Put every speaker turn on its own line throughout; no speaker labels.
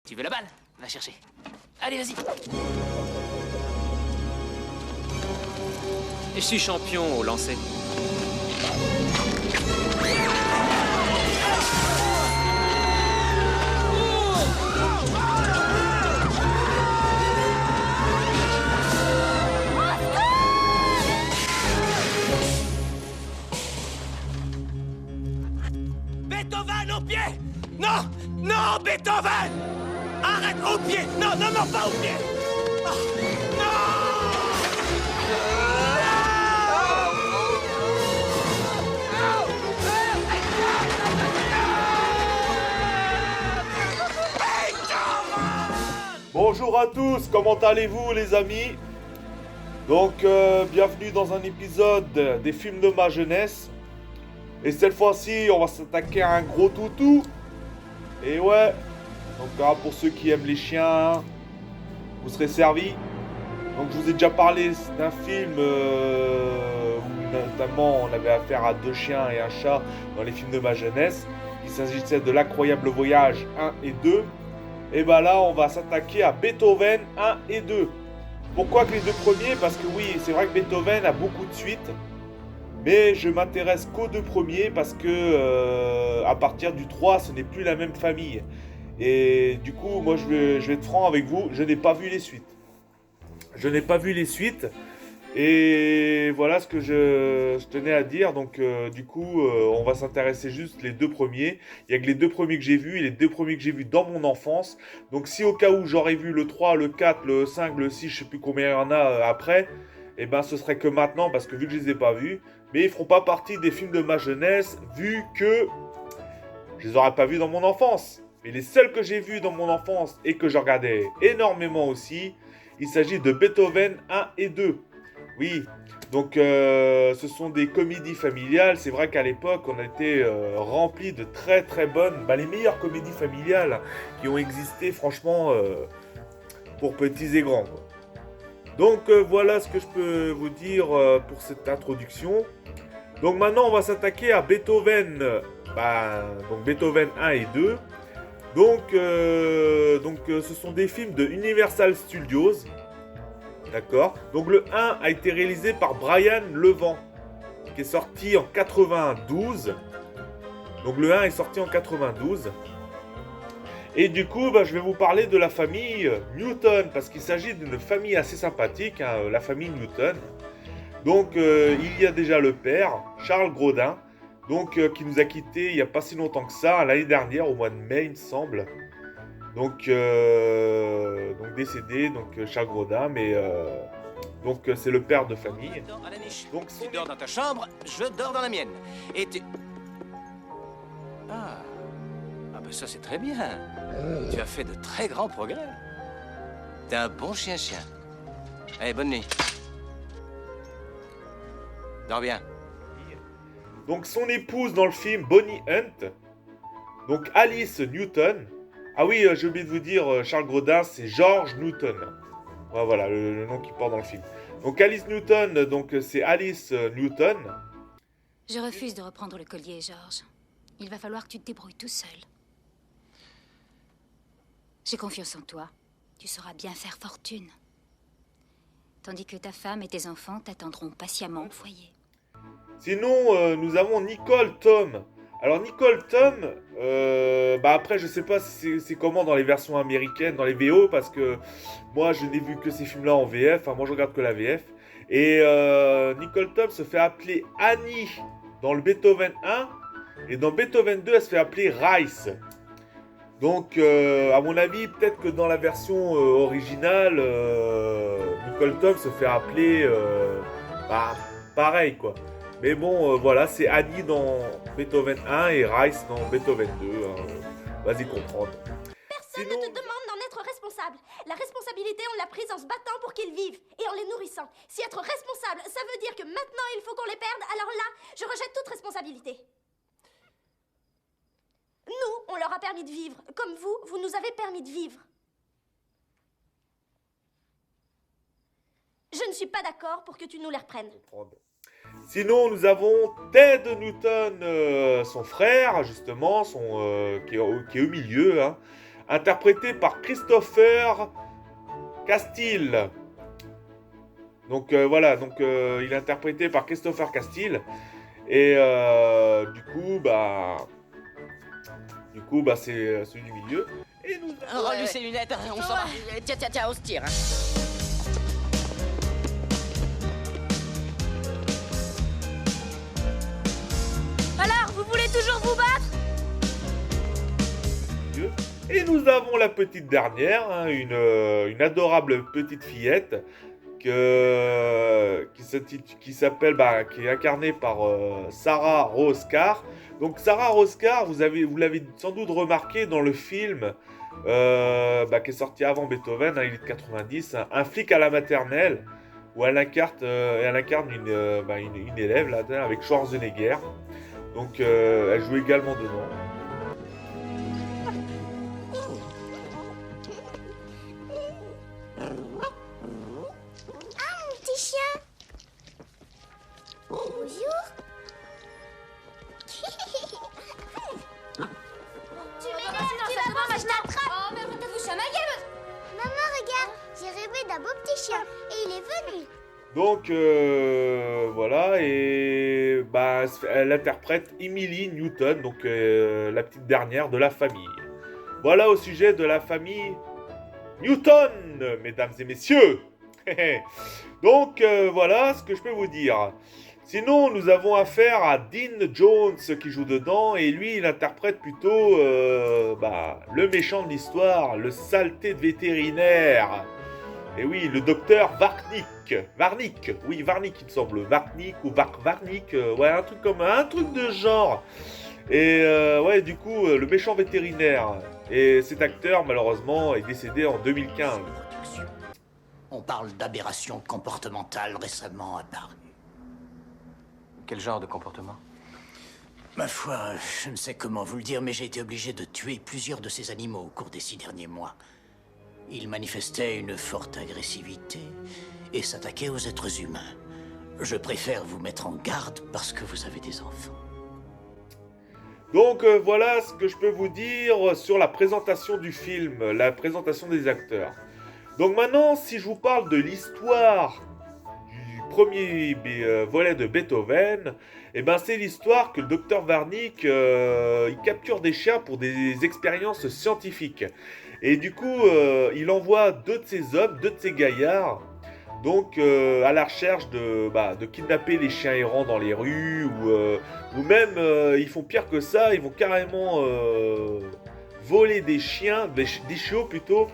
Tu veux la balle? Va chercher. Allez, vas-y.
Je suis champion au lancer.
Beethoven au pied! Non! Non, Beethoven! Arrête au pied! Non, non, non, pas au pied! Oh,
Bonjour à tous, comment allez-vous les amis? Donc, bienvenue dans un épisode des films de ma jeunesse. Et cette fois-ci, on va s'attaquer à un gros toutou. Et ouais, donc pour ceux qui aiment les chiens, vous serez servis. Donc je vous ai déjà parlé d'un film où notamment on avait affaire à deux chiens et un chat dans les films de ma jeunesse. Il s'agissait de L'Incroyable Voyage 1 et 2. Et bah là, on va s'attaquer à Beethoven 1 et 2. Pourquoi que les deux premiers? Parce que oui, c'est vrai que Beethoven a beaucoup de suites. Mais je m'intéresse qu'aux deux premiers parce que à partir du 3, ce n'est plus la même famille. Et du coup, moi je vais être franc avec vous, je n'ai pas vu les suites. Je n'ai pas vu les suites. Et voilà ce que je tenais à dire. Donc du coup, on va s'intéresser juste les deux premiers. Il n'y a que les deux premiers que j'ai vus et les deux premiers que j'ai vus dans mon enfance. Donc si au cas où j'aurais vu le 3, le 4, le 5, le 6, je sais plus combien il y en a après, et ben ce serait que maintenant parce que vu que je les ai pas vus. Mais ils feront pas partie des films de ma jeunesse vu que je les aurais pas vus dans mon enfance. Mais les seuls que j'ai vus dans mon enfance et que je regardais énormément aussi, il s'agit de Beethoven 1 et 2. Oui, donc ce sont des comédies familiales. C'est vrai qu'à l'époque, on était rempli de très très bonnes, les meilleures comédies familiales qui ont existé franchement pour petits et grands, quoi. Donc voilà ce que je peux vous dire pour cette introduction. Donc maintenant on va s'attaquer à Beethoven, donc Beethoven 1 et 2. Donc, ce sont des films de Universal Studios. D'accord. Donc le 1 a été réalisé par Brian Levent, qui est sorti en 92. Donc le 1 est sorti en 92. Et du coup, je vais vous parler de la famille Newton, parce qu'il s'agit d'une famille assez sympathique, hein, la famille Newton. Donc, il y a déjà le père, Charles Grodin, donc, qui nous a quittés il n'y a pas si longtemps que ça, l'année dernière, au mois de mai, il me semble. Donc décédé, donc Charles Grodin, mais donc c'est le père de famille. Donc,
tu dors dans ta chambre, je dors dans la mienne. Et tu... Ah, ben ça c'est très bien. Tu as fait de très grands progrès. T'es un bon chien-chien. Allez, bonne nuit. Dors bien.
Donc son épouse dans le film, Bonnie Hunt. Donc Alice Newton. Ah oui, j'ai oublié de vous dire, Charles Grodin, c'est George Newton. Ouais, voilà, le nom qu'il porte dans le film. Donc Alice Newton, donc c'est Alice Newton.
Je refuse de reprendre le collier, George. Il va falloir que tu te débrouilles tout seul. J'ai confiance en toi. Tu sauras bien faire fortune. Tandis que ta femme et tes enfants t'attendront patiemment au foyer.
Sinon, nous avons Nicole Tom. Alors Nicole Tom, après je sais pas si c'est comment dans les versions américaines, dans les VO, parce que moi je n'ai vu que ces films-là en VF, enfin moi je regarde que la VF. Et Nicole Tom se fait appeler Annie dans le Beethoven 1, et dans Beethoven 2 elle se fait appeler Rice. Donc à mon avis, peut-être que dans la version originale, Nicole Tom se fait appeler pareil quoi. Mais bon, voilà, c'est Annie dans Beethoven 1 et Rice dans Beethoven 2. Hein. Vas-y comprendre.
Personne ne te demande d'en être responsable. La responsabilité, on l'a prise en se battant pour qu'ils vivent et en les nourrissant. Si être responsable, ça veut dire que maintenant il faut qu'on les perde, alors là, je rejette toute responsabilité. Nous, on leur a permis de vivre. Comme vous, vous nous avez permis de vivre. Je ne suis pas d'accord pour que tu nous les reprennes.
Sinon, nous avons Ted Newton, son frère, justement, qui est au milieu. Hein. interprété par Christopher Castile. Donc voilà, donc il est interprété par Christopher Castile. Et du coup, c'est celui du milieu. Et nous...
Rends-lui ses lunettes, on s'en va. Tiens, on se tire.
Alors, vous voulez toujours vous battre?
Et nous avons la petite dernière, hein, une adorable petite fillette qui s'appelle, qui est incarnée par Sarah Rose Carr. Donc Sarah Rose Carr, vous l'avez sans doute remarqué dans le film qui est sorti avant Beethoven, hein, il est de 90, hein, Un flic à la maternelle, où elle incarne une élève là, avec Schwarzenegger. Donc elle joue également dedans.
Bonjour. Tu m'énerves, tu vas voir, je t'attrape. Oh, mais peut-être vous chamaillez. Maman, regarde, j'ai rêvé d'un beau petit chien et il est venu.
Donc voilà, et elle interprète Emily Newton, donc la petite dernière de la famille. Voilà au sujet de la famille Newton, mesdames et messieurs. Donc voilà ce que je peux vous dire. Sinon, nous avons affaire à Dean Jones qui joue dedans, et lui, il interprète plutôt le méchant de l'histoire, le saleté de vétérinaire. Et oui, le docteur Varnick, oui, Varnick il me semble, Varnick ou Varnick, ouais, un truc de genre. Et ouais, du coup, le méchant vétérinaire. Et cet acteur, malheureusement, est décédé en 2015.
On parle d'aberration comportementale récemment apparue.
Quel genre de comportement?
Ma foi, je ne sais comment vous le dire, mais j'ai été obligé de tuer plusieurs de ces animaux au cours des 6 derniers mois. Ils manifestaient une forte agressivité et s'attaquaient aux êtres humains. Je préfère vous mettre en garde parce que vous avez des enfants.
Donc voilà ce que je peux vous dire sur la présentation du film, la présentation des acteurs. Donc maintenant, si je vous parle de l'histoire du premier volet de Beethoven, eh ben c'est l'histoire que le docteur Varnick il capture des chiens pour des expériences scientifiques. Et du coup, il envoie deux de ses gaillards, donc à la recherche de kidnapper les chiens errants dans les rues, ou même, ils font pire que ça, ils vont carrément voler des chiots plutôt,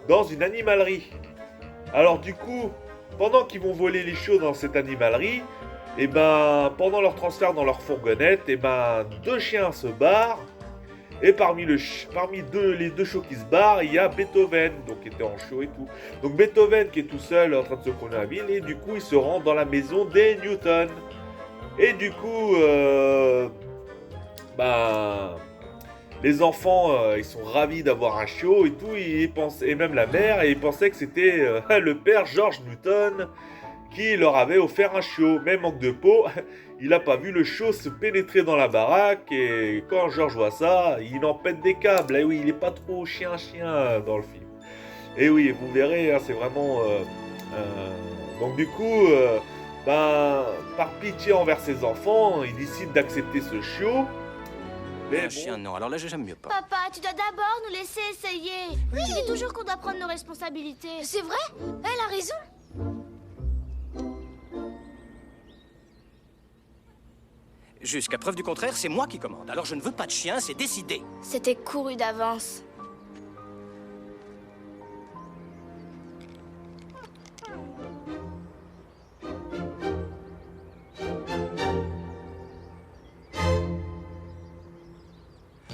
dans une animalerie. Alors du coup, pendant qu'ils vont voler les chiots dans cette animalerie, et pendant leur transfert dans leur fourgonnette, deux chiens se barrent. Et parmi les deux chiots qui se barrent, il y a Beethoven, donc qui était en chiot et tout. Donc Beethoven qui est tout seul en train de se promener à la ville, et du coup il se rend dans la maison des Newton. Et du coup, les enfants, ils sont ravis d'avoir un chiot et tout, et même la mère, et ils pensaient que c'était le père George Newton qui leur avait offert un chiot. Mais manque de peau, il n'a pas vu le chiot se pénétrer dans la baraque, et quand George voit ça, il en pète des câbles. Et oui, il n'est pas trop chien dans le film. Et oui, vous verrez, hein, c'est vraiment... Donc du coup, par pitié envers ses enfants, il décide d'accepter ce chiot. Mais
Un chien, non. Alors là, j'aime mieux pas.
Papa, tu dois d'abord nous laisser essayer. Oui. Tu dis toujours qu'on doit prendre nos responsabilités. C'est vrai? Elle a raison.
Jusqu'à preuve du contraire, c'est moi qui commande. Alors je ne veux pas de chien, c'est décidé.
C'était couru d'avance.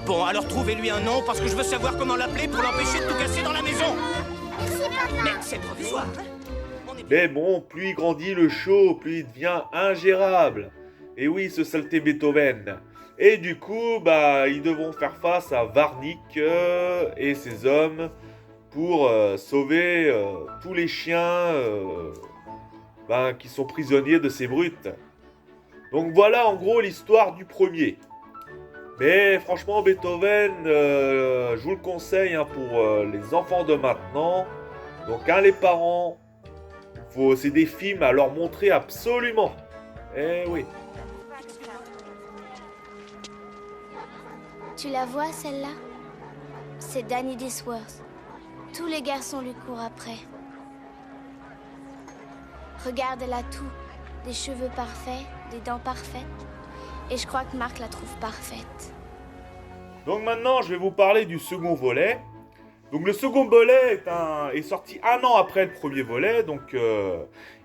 Bon, alors trouvez-lui un nom, parce que je veux savoir comment l'appeler pour l'empêcher de tout casser dans la maison.
Merci, papa.
Mais c'est provisoire, hein.
Mais bon, plus il grandit le chiot, plus il devient ingérable. Et oui, ce saleté Beethoven. Et du coup, ils devront faire face à Varnick et ses hommes pour sauver tous les chiens qui sont prisonniers de ces brutes. Donc voilà en gros l'histoire du premier. Mais franchement, Beethoven, je vous le conseille hein, pour les enfants de maintenant. Donc, hein, les parents, c'est des films à leur montrer absolument. Eh oui.
Tu la vois, celle-là? C'est Danny Disworth. Tous les garçons lui courent après. Regarde, elle a tout. Des cheveux parfaits, des dents parfaites. Et je crois que Marc la trouve parfaite.
Donc maintenant, je vais vous parler du second volet. Donc le second volet est sorti un an après le premier volet. Donc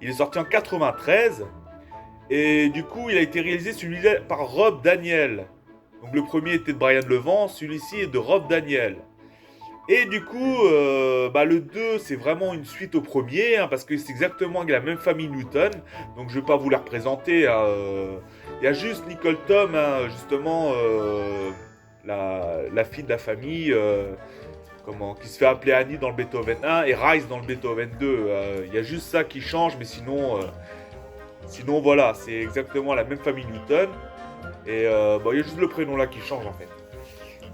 il est sorti en 93. Et du coup, il a été réalisé celui-là par Rob Daniel. Donc le premier était de Brian Levent, celui-ci est de Rob Daniel. Et du coup, le 2, c'est vraiment une suite au premier, hein, parce que c'est exactement la même famille Newton. Donc je ne vais pas vous la représenter. Il y a juste Nicole Tom, hein, justement, la fille de la famille, qui se fait appeler Annie dans le Beethoven 1 et Rice dans le Beethoven 2. Il y a juste ça qui change, mais sinon voilà, c'est exactement la même famille Newton. Et il y a juste le prénom là qui change en fait.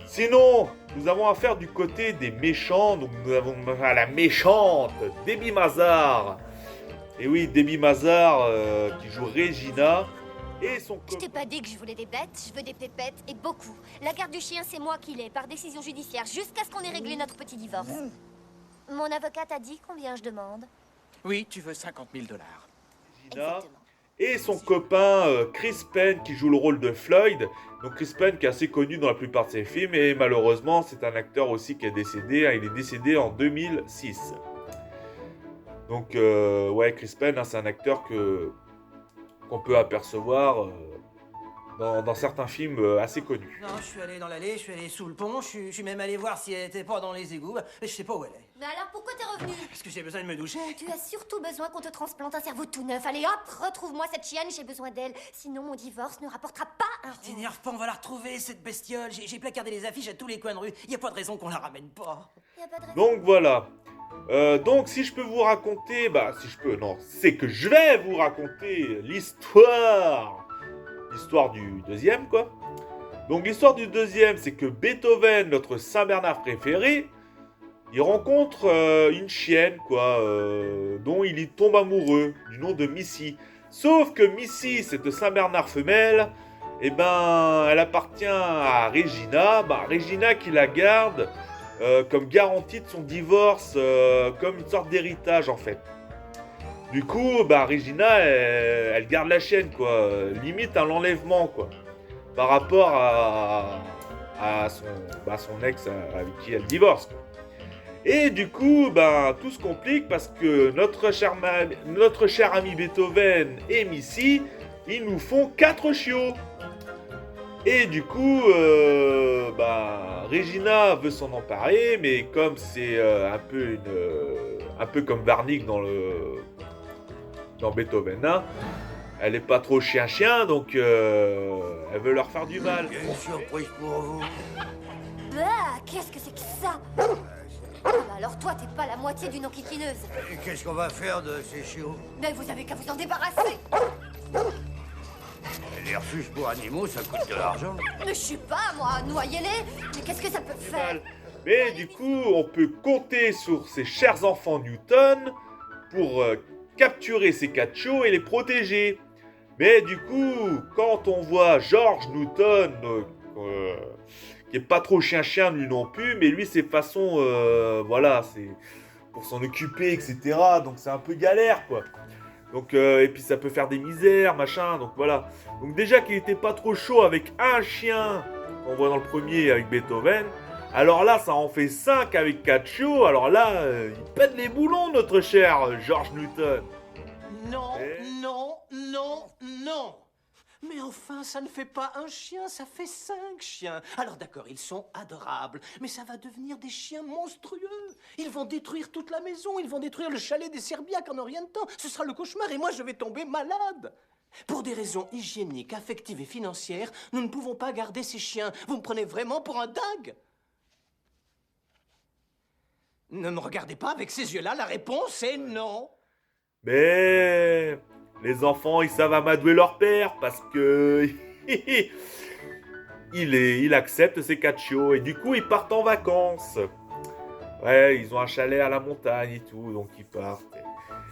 Sinon, nous avons affaire du côté des méchants. Donc nous avons la méchante Debbie Mazar. Et oui, Debbie Mazar qui joue Regina. Et son
Je t'ai pas dit que je voulais des bêtes, je veux des pépettes et beaucoup. La garde du chien, c'est moi qui l'ai, par décision judiciaire, jusqu'à ce qu'on ait réglé notre petit divorce. Mon avocat t'a dit combien je demande?
Oui, tu veux 50 000 $.
Regina.
Exactement.
Et son copain Chris Penn qui joue le rôle de Floyd. Donc Chris Penn qui est assez connu dans la plupart de ses films. Et malheureusement, c'est un acteur aussi qui est décédé. Hein, il est décédé en 2006. Donc Chris Penn, hein, c'est un acteur qu'on peut apercevoir dans certains films assez connus.
Non, je suis allé dans l'allée, je suis allé sous le pont, je suis même allé voir si elle était pas dans les égouts, mais je sais pas où elle est.
Mais alors pourquoi t'es revenu?
Parce que j'ai besoin de me doucher.
Tu as surtout besoin qu'on te transplante un cerveau tout neuf. Allez hop, retrouve-moi cette chienne, j'ai besoin d'elle. Sinon mon divorce ne rapportera pas un rond.
T'énerve pas, on va la retrouver, cette bestiole. J'ai placardé les affiches à tous les coins de rue. Y a pas de raison qu'on la ramène pas.
Y a pas de raison.
Donc voilà. Donc si je peux vous raconter, c'est que je vais vous raconter l'histoire du deuxième quoi. Donc l'histoire du deuxième, c'est que Beethoven, notre Saint-Bernard préféré, il rencontre une chienne quoi, dont il y tombe amoureux, du nom de Missy. Sauf que Missy, cette Saint-Bernard femelle, elle appartient à Regina, Regina qui la garde comme garantie de son divorce, comme une sorte d'héritage en fait. Du coup, Regina, elle garde la chienne, quoi. Limite un enlèvement, quoi. Par rapport à son ex avec qui elle divorce, quoi. Et du coup, tout se complique parce que notre cher ami Beethoven et Missy, ils nous font 4 chiots. Et du coup, Regina veut s'en emparer, mais comme c'est un peu comme Warnick dans Beethoven 1, elle est pas trop chien-chien, donc elle veut leur faire du mal.
J'ai une surprise pour vous.
Qu'est-ce que c'est que ça? Alors toi, t'es pas la moitié d'une enquiquineuse.
Et qu'est-ce qu'on va faire de ces chiots?
Mais vous avez qu'à vous en débarrasser.
Les refuges pour animaux, ça coûte de l'argent.
Mais je sais pas, moi, noyez-les. Mais qu'est-ce que ça peut faire?
Mais du coup, on peut compter sur ces chers enfants Newton pour capturer ces 4 chiots et les protéger. Mais du coup, quand on voit George Newton, qui est pas trop chien-chien lui non plus, mais lui c'est façon, c'est pour s'en occuper, etc. Donc c'est un peu galère quoi. Donc et puis ça peut faire des misères, machin. Donc voilà. Donc déjà qu'il était pas trop chaud avec un chien qu'on voit dans le premier avec Beethoven. Alors là, ça en fait 5 avec 4 chiots. Alors là, il pète les boulons, notre cher George Newton.
Non, non, non, non. Mais enfin, ça ne fait pas un chien, ça fait 5 chiens. Alors d'accord, ils sont adorables, mais ça va devenir des chiens monstrueux. Ils vont détruire toute la maison, ils vont détruire le chalet des Serbiaques en un rien de temps. Ce sera le cauchemar et moi je vais tomber malade. Pour des raisons hygiéniques, affectives et financières, nous ne pouvons pas garder ces chiens. Vous me prenez vraiment pour un dingue? Ne me regardez pas avec ces yeux-là, la réponse est non.
Mais les enfants, ils savent amadouer leur père parce que il accepte ses 4 chiots et du coup ils partent en vacances. Ouais, ils ont un chalet à la montagne et tout, donc ils partent.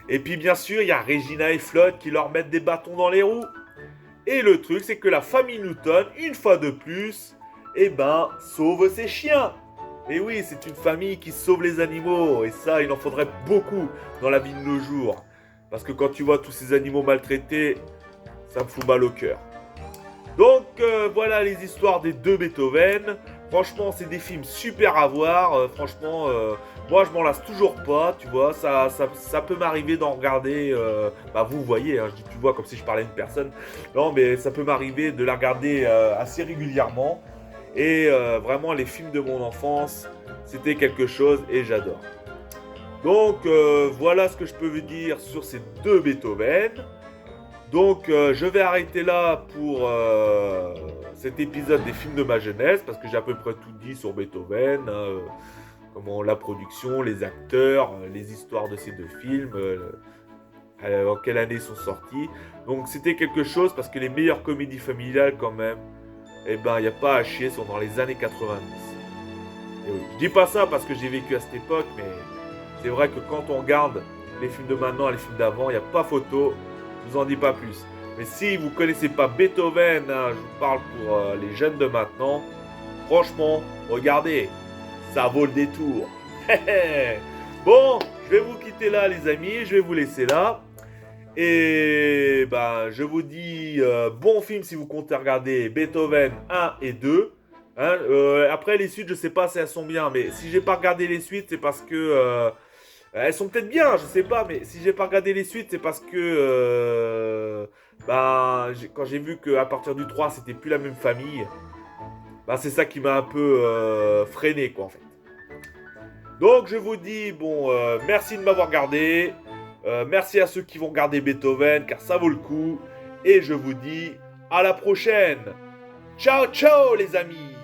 Et puis bien sûr, il y a Regina et Flood qui leur mettent des bâtons dans les roues. Et le truc, c'est que la famille Newton, une fois de plus, sauve ses chiens. Et oui, c'est une famille qui sauve les animaux. Et ça, il en faudrait beaucoup dans la vie de nos jours. Parce que quand tu vois tous ces animaux maltraités, ça me fout mal au cœur. Donc, voilà les histoires des 2 Beethoven. Franchement, c'est des films super à voir. Franchement, moi, je m'en lasse toujours pas, tu vois. Ça peut m'arriver d'en regarder... vous voyez, hein, je dis tu vois comme si je parlais à une personne. Non, mais ça peut m'arriver de la regarder assez régulièrement. Et vraiment, les films de mon enfance, c'était quelque chose et j'adore. Donc, voilà ce que je peux vous dire sur ces 2 Beethoven. Donc, je vais arrêter là pour cet épisode des films de ma jeunesse, parce que j'ai à peu près tout dit sur Beethoven, comment la production, les acteurs, les histoires de ces 2 films, en quelle année ils sont sortis. Donc, c'était quelque chose, parce que les meilleures comédies familiales, quand même, il n'y a pas à chier, sont dans les années 90. Et oui, je dis pas ça parce que j'ai vécu à cette époque, mais c'est vrai que quand on regarde les films de maintenant et les films d'avant, il n'y a pas photo. Je vous en dis pas plus. Mais si vous connaissez pas Beethoven, je vous parle pour les jeunes de maintenant, franchement, regardez, ça vaut le détour. Bon, je vais vous quitter là les amis, je vais vous laisser là. Et je vous dis bon film si vous comptez regarder Beethoven 1 et 2. Après les suites, je sais pas si elles sont bien, mais si j'ai pas regardé les suites, c'est parce que... elles sont peut-être bien, je sais pas, mais si j'ai pas regardé les suites, c'est parce que quand j'ai vu qu'à partir du 3, c'était plus la même famille, c'est ça qui m'a un peu freiné, quoi, en fait. Donc, je vous dis, merci de m'avoir regardé, merci à ceux qui vont regarder Beethoven, car ça vaut le coup, et je vous dis à la prochaine. Ciao, ciao, les amis.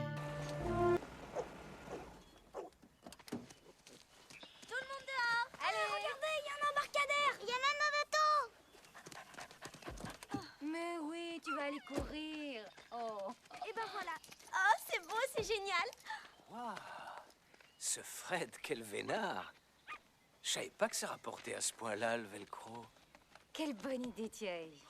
Mais oui, tu vas aller courir. Oh.
Et ben voilà. Oh, c'est beau, c'est génial.
Waouh, ce Fred, quel vénard. Je savais pas que ça rapportait à ce point-là, le velcro.
Quelle bonne idée tu as eue.